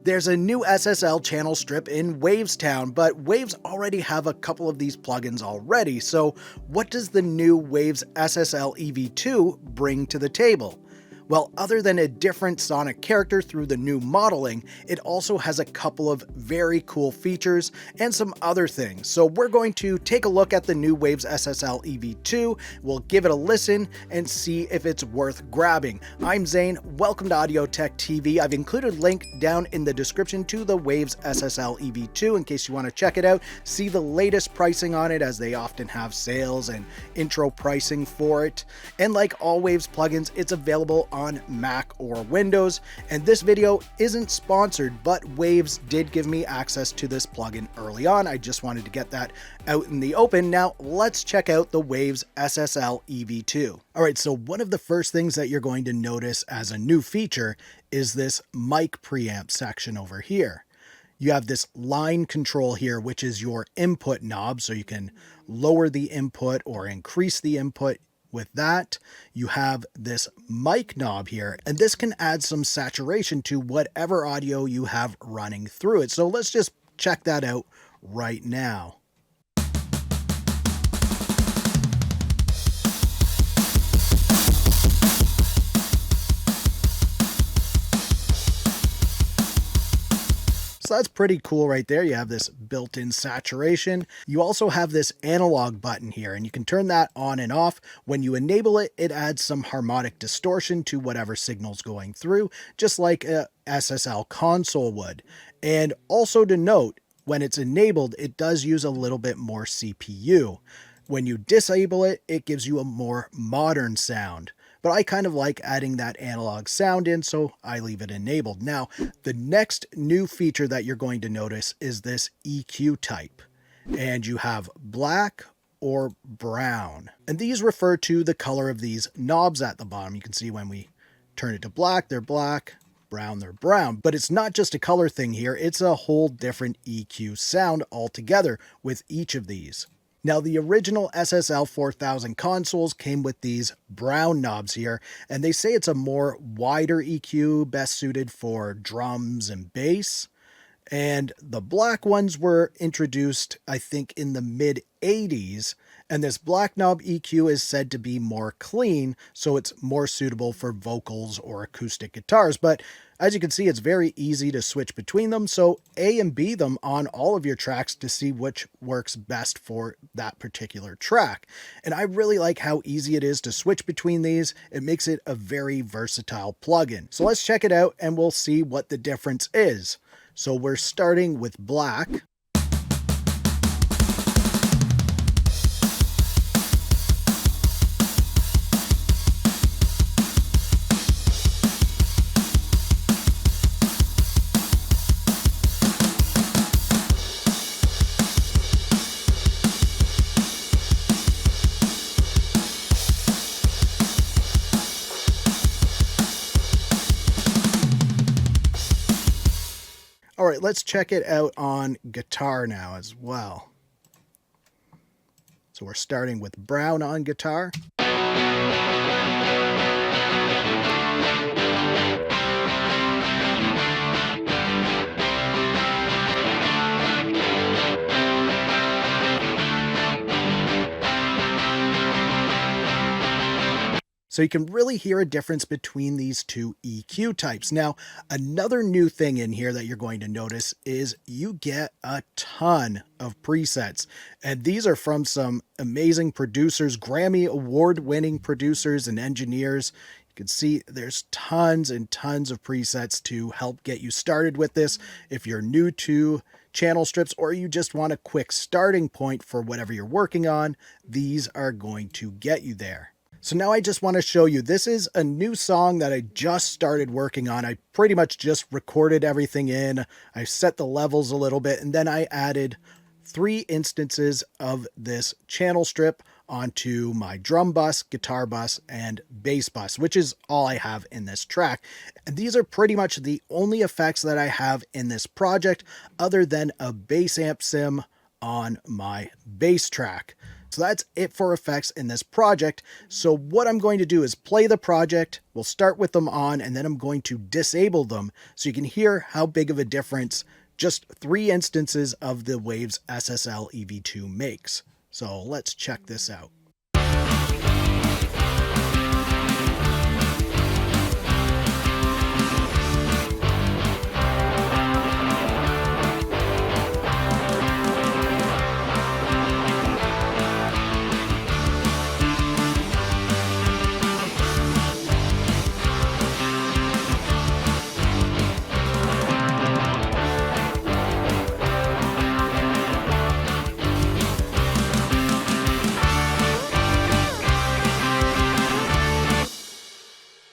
There's a new SSL channel strip in Waves Town, but Waves already have a couple of these plugins already, so what does the new Waves SSL EV2 bring to the table? Well, other than a different sonic character through the new modeling, it also has a couple of very cool features and some other things. So we're going to take a look at the new Waves SSL EV2, we'll give it a listen and see if it's worth grabbing. I'm Zane, welcome to Audio Tech TV. I've included a link down in the description to the Waves SSL EV2 in case you want to check it out, see the latest pricing on it as they often have sales and intro pricing for it. And like all Waves plugins, it's available on Mac or Windows, and this video isn't sponsored, but Waves did give me access to this plugin early on. I just wanted to get that out in the open. Now let's check out the Waves SSL EV2. All right, so one of the first things that you're going to notice as a new feature is this mic preamp section over here. You have this line control here, which is your input knob, so you can lower the input or increase the input. With that, you have this mic knob here, and this can add some saturation to whatever audio you have running through it. So let's just check that out right now. So that's pretty cool right there. You have this built-in saturation. You also have this analog button here, and you can turn that on and off. When you enable it, it adds some harmonic distortion to whatever signal's going through, just like a SSL console would. And also to note, when it's enabled, it does use a little bit more CPU. When you disable it, it gives you a more modern sound. But I kind of like adding that analog sound in, so I leave it enabled. Now, the next new feature that you're going to notice is this EQ type. And you have black or brown. And these refer to the color of these knobs at the bottom. You can see when we turn it to black, they're black. Brown, they're brown. But it's not just a color thing here. It's a whole different EQ sound altogether with each of these. Now, the original SSL 4000 consoles came with these brown knobs here, and they say it's a more wider EQ, best suited for drums and bass. And the black ones were introduced, I think, in the mid-80s, and this black knob EQ is said to be more clean, so it's more suitable for vocals or acoustic guitars. But as you can see, it's very easy to switch between them, so A and B them on all of your tracks to see which works best for that particular track. And I really like how easy it is to switch between these. It makes it a very versatile plugin. So let's check it out and we'll see what the difference is. So we're starting with black. All right, let's check it out on guitar now as well. So we're starting with brown on guitar. So you can really hear a difference between these two EQ types. Now, another new thing in here that you're going to notice is you get a ton of presets. And these are from some amazing producers, Grammy award-winning producers and engineers. You can see there's tons and tons of presets to help get you started with this. If you're new to channel strips or you just want a quick starting point for whatever you're working on, these are going to get you there. So now I just want to show you, this is a new song that I just started working on. I pretty much just recorded everything in. I set the levels a little bit, and then I added 3 instances of this channel strip onto my drum bus, guitar bus, and bass bus, which is all I have in this track. And these are pretty much the only effects that I have in this project other than a bass amp sim on my bass track. So that's it for effects in this project. So what I'm going to do is play the project. We'll start with them on, and then I'm going to disable them so you can hear how big of a difference just 3 instances of the Waves SSL EV2 makes. So let's check this out.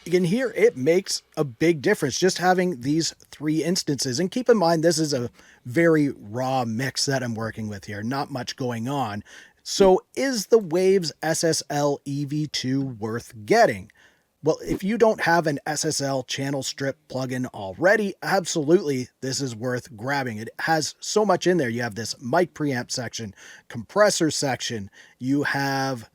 You can hear it makes a big difference just having these 3 instances. And keep in mind, this is a very raw mix that I'm working with here, not much going on. So is the Waves SSL EV2 worth getting? Well, if you don't have an SSL channel strip plugin already, absolutely, this is worth grabbing. It has so much in there. You have this mic preamp section, compressor section, you have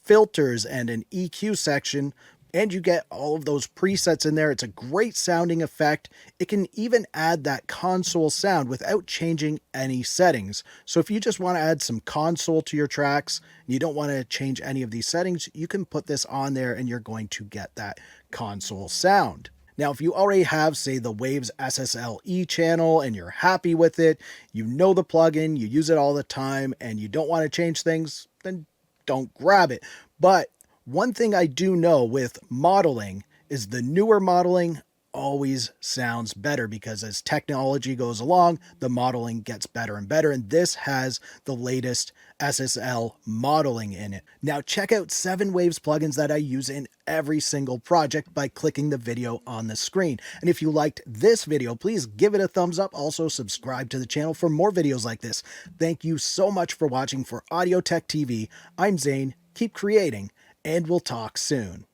filters and an EQ section, and you get all of those presets in there. It's a great sounding effect. It can even add that console sound without changing any settings. So if you just want to add some console to your tracks, and you don't want to change any of these settings, you can put this on there and you're going to get that console sound. Now, if you already have, say, the Waves SSL E Channel and you're happy with it, you know the plugin, you use it all the time, and you don't want to change things, then don't grab it. But one thing I do know with modeling is the newer modeling always sounds better, because as technology goes along, the modeling gets better and better, and this has the latest SSL modeling in it. Now check out 7 Waves plugins that I use in every single project by clicking the video on the screen. And if you liked this video, please give it a thumbs up. Also subscribe to the channel for more videos like this. Thank you so much for watching. For Audio Tech TV, I'm Zane. Keep creating, and we'll talk soon.